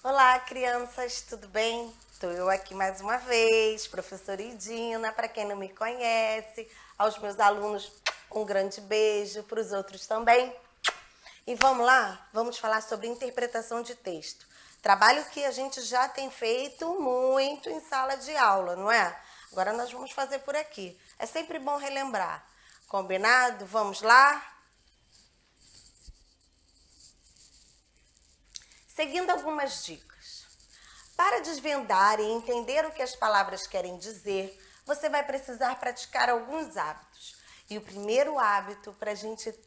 Olá, crianças, tudo bem? Estou eu aqui mais uma vez, professora Idina, para quem não me conhece, aos meus alunos, um grande beijo, para os outros também. E vamos lá, vamos falar sobre interpretação de texto. Trabalho que a gente já tem feito muito em sala de aula, não é? Agora nós vamos fazer por aqui. É sempre bom relembrar. Combinado? Vamos lá? Seguindo algumas dicas. Para desvendar e entender o que as palavras querem dizer, você vai precisar praticar alguns hábitos. E o primeiro hábito para a gente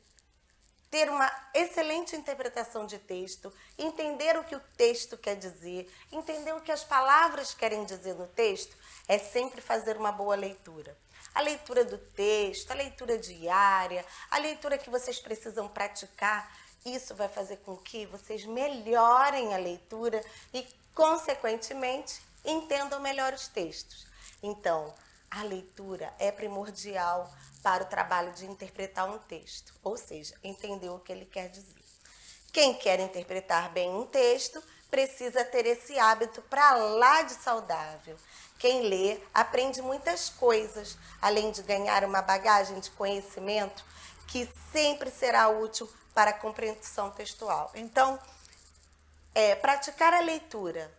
ter uma excelente interpretação de texto, entender o que o texto quer dizer, entender o que as palavras querem dizer no texto, é sempre fazer uma boa leitura. A leitura do texto, a leitura diária, a leitura que vocês precisam praticar, isso vai fazer com que vocês melhorem a leitura e, consequentemente, entendam melhor os textos. Então, a leitura é primordial para o trabalho de interpretar um texto, ou seja, entender o que ele quer dizer. Quem quer interpretar bem um texto precisa ter esse hábito para lá de saudável. Quem lê aprende muitas coisas, além de ganhar uma bagagem de conhecimento que sempre será útil para a compreensão textual. Então, praticar a leitura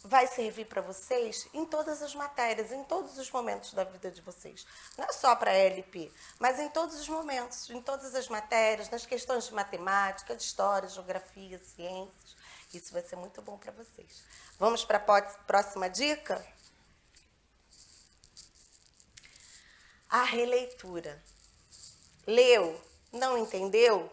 vai servir para vocês em todas as matérias, em todos os momentos da vida de vocês. Não é só para a LP, mas em todos os momentos, em todas as matérias, nas questões de matemática, de história, geografia, ciências. Isso vai ser muito bom para vocês. Vamos para a próxima dica? A releitura. Leu, não entendeu?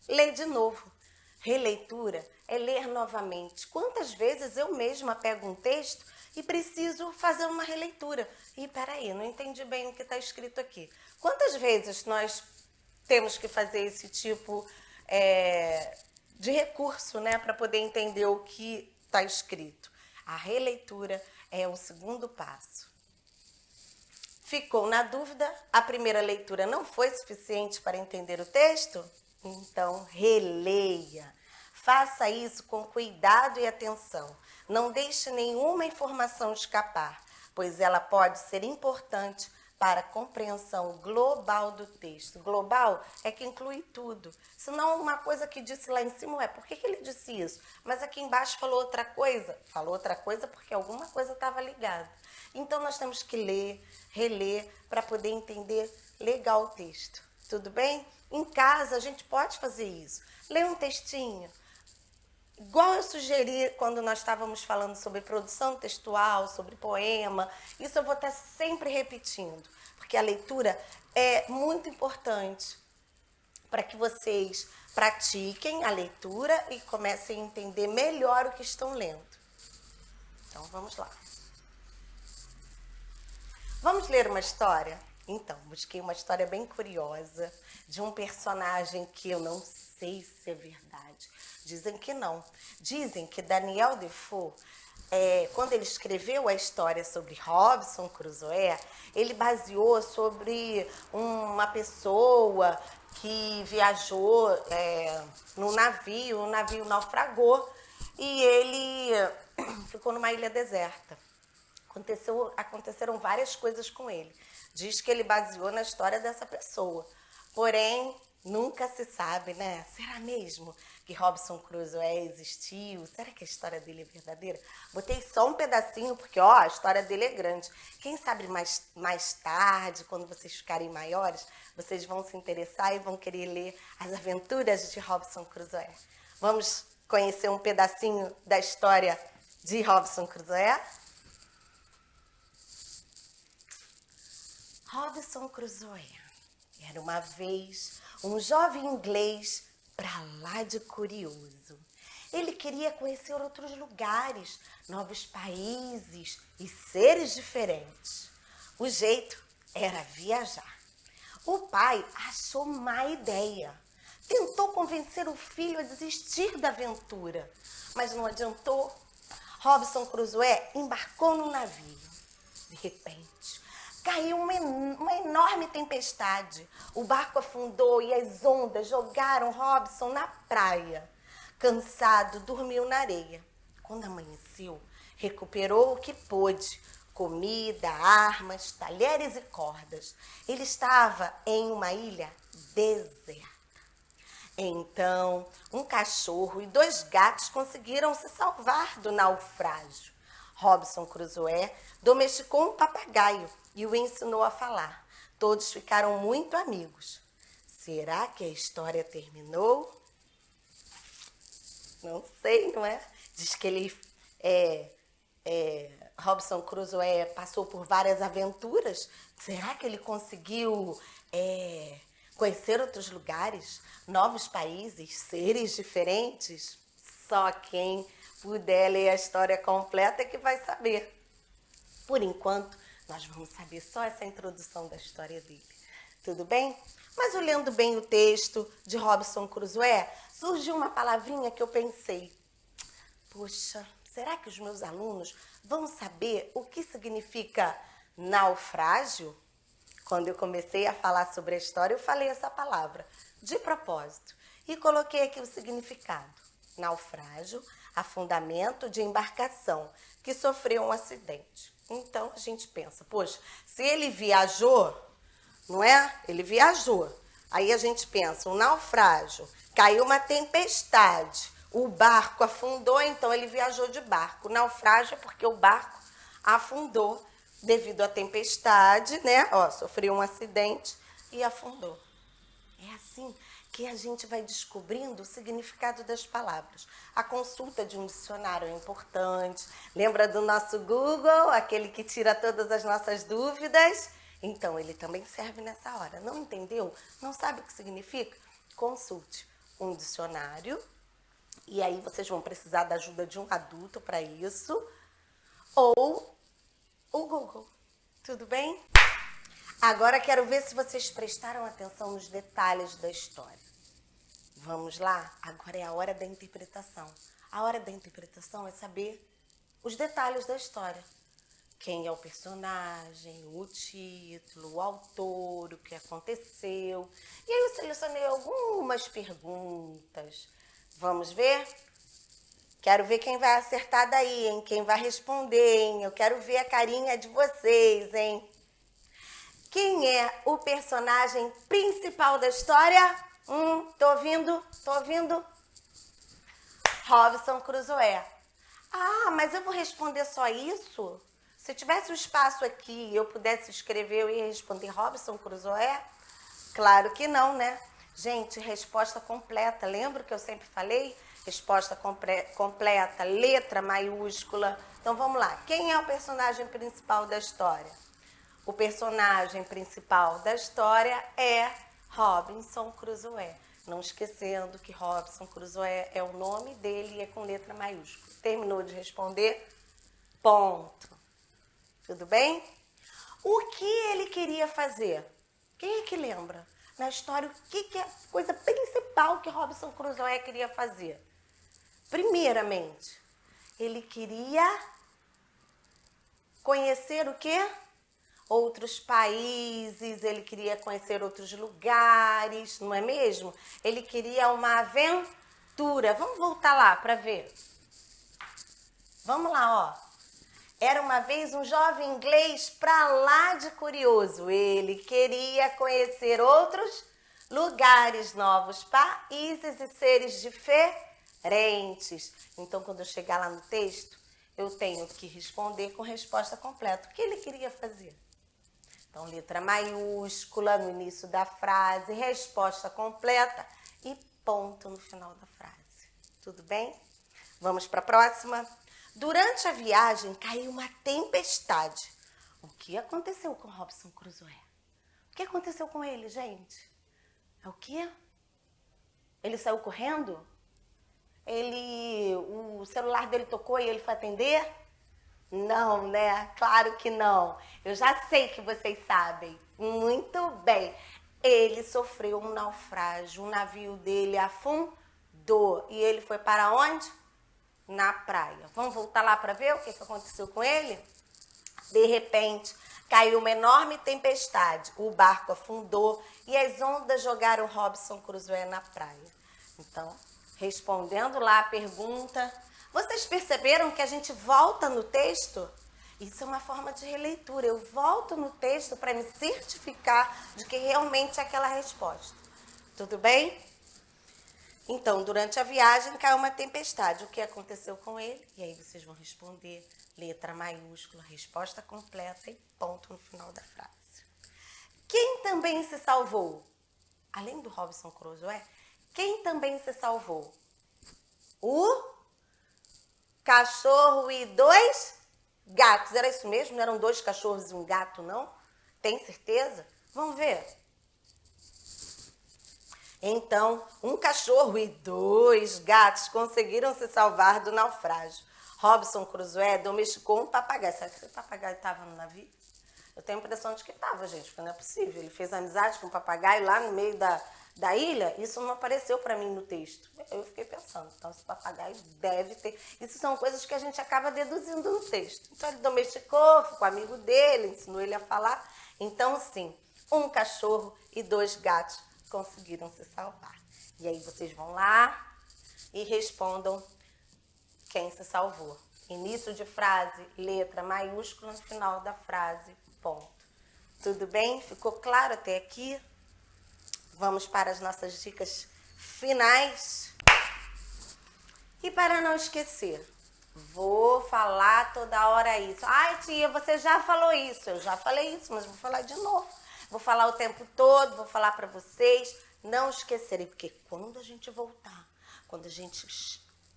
Lê de novo. Releitura é ler novamente. Quantas vezes eu mesma pego um texto e preciso fazer uma releitura? E peraí, não entendi bem o que está escrito aqui. Quantas vezes nós temos que fazer esse tipo de recurso, né, para poder entender o que está escrito? A releitura é o segundo passo. Ficou na dúvida? A primeira leitura não foi suficiente para entender o texto? Então, releia. Faça isso com cuidado e atenção. Não deixe nenhuma informação escapar, pois ela pode ser importante para a compreensão global do texto. Global é que inclui tudo. Senão, uma coisa que disse lá em cima por que ele disse isso? Mas aqui embaixo falou outra coisa. Falou outra coisa porque alguma coisa estava ligada. Então, nós temos que ler, reler, para poder entender legal o texto. Tudo bem? Em casa, a gente pode fazer isso. Lê um textinho. Igual eu sugeri quando nós estávamos falando sobre produção textual, sobre poema, isso eu vou estar sempre repetindo, porque a leitura é muito importante para que vocês pratiquem a leitura e comecem a entender melhor o que estão lendo. Então, vamos lá. Vamos ler uma história? Então, busquei uma história bem curiosa de um personagem que eu não sei se é verdade. Dizem que não. Dizem que Daniel Defoe, quando ele escreveu a história sobre Robinson Crusoe, ele baseou sobre uma pessoa que viajou no navio, o navio naufragou e ele ficou numa ilha deserta. Aconteceram várias coisas com ele. Diz que ele baseou na história dessa pessoa. Porém, nunca se sabe, né? Será mesmo que Robinson Crusoe existiu? Será que a história dele é verdadeira? Botei só um pedacinho, porque a história dele é grande. Quem sabe mais tarde, quando vocês ficarem maiores, vocês vão se interessar e vão querer ler as aventuras de Robinson Crusoe. Vamos conhecer um pedacinho da história de Robinson Crusoe? Robinson Crusoe era uma vez um jovem inglês pra lá de curioso. Ele queria conhecer outros lugares, novos países e seres diferentes. O jeito era viajar. O pai achou má ideia. Tentou convencer o filho a desistir da aventura, mas não adiantou. Robinson Crusoe embarcou no navio. De repente, caiu uma enorme tempestade. O barco afundou e as ondas jogaram Robinson na praia. Cansado, dormiu na areia. quando amanheceu, recuperou o que pôde, comida, armas, talheres e cordas. Ele estava em uma ilha deserta. Então, um cachorro e 2 gatos conseguiram se salvar do naufrágio. Robinson Crusoe domesticou um papagaio e o ensinou a falar. Todos ficaram muito amigos. Será que a história terminou? Não sei, não é? Diz que Robinson Crusoe passou por várias aventuras. Será que ele conseguiu conhecer outros lugares, novos países, seres diferentes? Só quem puder ler a história completa é que vai saber. Por enquanto, nós vamos saber só essa introdução da história dele. Tudo bem? Mas olhando bem o texto de Robinson Crusoe, surgiu uma palavrinha que eu pensei. Poxa, será que os meus alunos vão saber o que significa naufrágio? Quando eu comecei a falar sobre a história, eu falei essa palavra de propósito e coloquei aqui o significado. Naufrágio, afundamento de embarcação que sofreu um acidente. Então a gente pensa, poxa, se ele viajou, não é? Ele viajou. Aí a gente pensa, um naufrágio, caiu uma tempestade, o barco afundou, então ele viajou de barco. O naufrágio é porque o barco afundou devido à tempestade, né? Ó, sofreu um acidente e afundou. É assim que a gente vai descobrindo o significado das palavras. A consulta de um dicionário é importante. Lembra do nosso Google, aquele que tira todas as nossas dúvidas? Então, ele também serve nessa hora. Não entendeu? Não sabe o que significa? Consulte um dicionário. E aí vocês vão precisar da ajuda de um adulto para isso. Ou o Google. Tudo bem? Agora quero ver se vocês prestaram atenção nos detalhes da história. Vamos lá? Agora é a hora da interpretação. A hora da interpretação é saber os detalhes da história. Quem é o personagem, o título, o autor, o que aconteceu. E aí eu selecionei algumas perguntas. Vamos ver? Quero ver quem vai acertar daí, hein? Quem vai responder, hein? Eu quero ver a carinha de vocês, hein? Quem é o personagem principal da história? Tô ouvindo? Tô ouvindo? Robinson Crusoe. Ah, mas eu vou responder só isso? Se tivesse um espaço aqui e eu pudesse escrever, eu ia responder Robinson Crusoe? Claro que não, né? Gente, resposta completa. Lembra que eu sempre falei? Resposta completa, letra maiúscula. Então vamos lá. Quem é o personagem principal da história? O personagem principal da história é Robinson Crusoe. Não esquecendo que Robinson Crusoe é o nome dele e é com letra maiúscula. Terminou de responder? Ponto. Tudo bem? O que ele queria fazer? Quem é que lembra? Na história, o que é a coisa principal que Robinson Crusoe queria fazer? Primeiramente, ele queria conhecer o quê? Outros países, ele queria conhecer outros lugares, não é mesmo? Ele queria uma aventura. Vamos voltar lá para ver. Vamos lá, ó. Era uma vez um jovem inglês pra lá de curioso. Ele queria conhecer outros lugares, novos países e seres diferentes. Então, quando eu chegar lá no texto, eu tenho que responder com resposta completa. O que ele queria fazer? Então, letra maiúscula no início da frase, resposta completa e ponto no final da frase. Tudo bem? Vamos para a próxima? Durante a viagem, caiu uma tempestade. O que aconteceu com Robinson Crusoe? O que aconteceu com ele, gente? É o quê? Ele saiu correndo? O celular dele tocou e ele foi atender? Não, né? Claro que não. Eu já sei que vocês sabem. Muito bem. Ele sofreu um naufrágio. O navio dele afundou. E ele foi para onde? Na praia. Vamos voltar lá para ver o que aconteceu com ele? De repente, caiu uma enorme tempestade. O barco afundou e as ondas jogaram Robinson Crusoe na praia. Então, respondendo lá a pergunta, Vocês perceberam que a gente volta no texto? Isso é uma forma de releitura. Eu volto no texto para me certificar de que realmente é aquela resposta. Tudo bem? Então, durante a viagem caiu uma tempestade. O que aconteceu com ele? E aí vocês vão responder letra maiúscula, resposta completa e ponto no final da frase. Quem também se salvou? Além do Robinson Crusoe, quem também se salvou? O cachorro e 2 gatos. Era isso mesmo? Não eram 2 cachorros e um gato, não? Tem certeza? Vamos ver. Então, um cachorro e 2 gatos conseguiram se salvar do naufrágio. Robinson Crusoe domesticou um papagaio. Será que esse papagaio estava no navio? Eu tenho a impressão de que estava, gente, porque não é possível. Ele fez amizade com um papagaio lá no meio da ilha. Isso não apareceu para mim no texto. Eu fiquei pensando, então esse papagaio deve ter... Isso são coisas que a gente acaba deduzindo no texto. Então ele domesticou, ficou amigo dele, ensinou ele a falar. Então, sim, um cachorro e 2 gatos conseguiram se salvar. E aí vocês vão lá e respondam quem se salvou. Início de frase, letra maiúscula, no final da frase, ponto. Tudo bem? Ficou claro até aqui? Vamos para as nossas dicas finais. E para não esquecer, vou falar toda hora isso. Ai, tia, você já falou isso. Eu já falei isso, mas vou falar de novo. Vou falar o tempo todo, vou falar para vocês não esquecerem, porque quando a gente voltar, quando a gente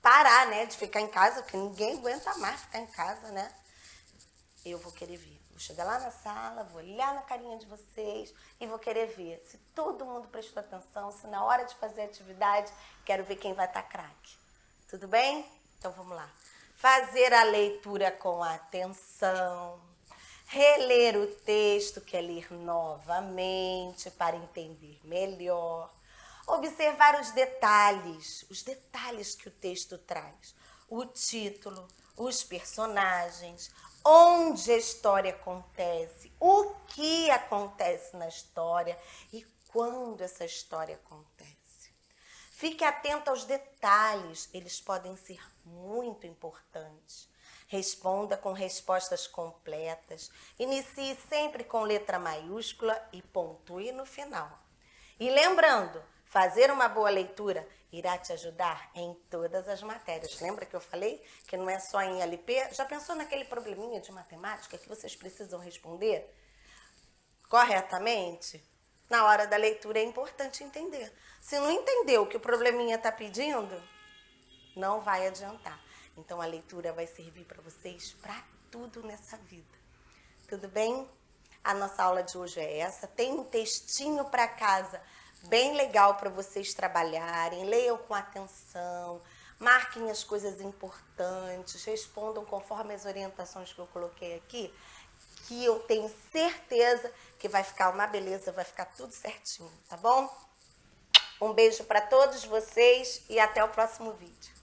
parar, né, de ficar em casa, porque ninguém aguenta mais ficar em casa, né, eu vou querer ver. Vou chegar lá na sala, vou olhar na carinha de vocês e vou querer ver se todo mundo prestou atenção, se na hora de fazer a atividade, quero ver quem vai estar craque. Tudo bem? Então vamos lá. Fazer a leitura com atenção. Reler o texto, que é ler novamente para entender melhor. Observar os detalhes que o texto traz. O título, os personagens, onde a história acontece, o que acontece na história e quando essa história acontece. Fique atento aos detalhes, eles podem ser muito importantes. Responda com respostas completas. Inicie sempre com letra maiúscula e pontue no final. E lembrando, fazer uma boa leitura irá te ajudar em todas as matérias. Lembra que eu falei que não é só em LP? Já pensou naquele probleminha de matemática que vocês precisam responder corretamente? Na hora da leitura é importante entender. Se não entender o que o probleminha está pedindo, não vai adiantar. Então, a leitura vai servir para vocês para tudo nessa vida. Tudo bem? A nossa aula de hoje é essa. Tem um textinho para casa bem legal para vocês trabalharem. Leiam com atenção, marquem as coisas importantes, respondam conforme as orientações que eu coloquei aqui, que eu tenho certeza que vai ficar uma beleza, vai ficar tudo certinho, tá bom? Um beijo para todos vocês e até o próximo vídeo.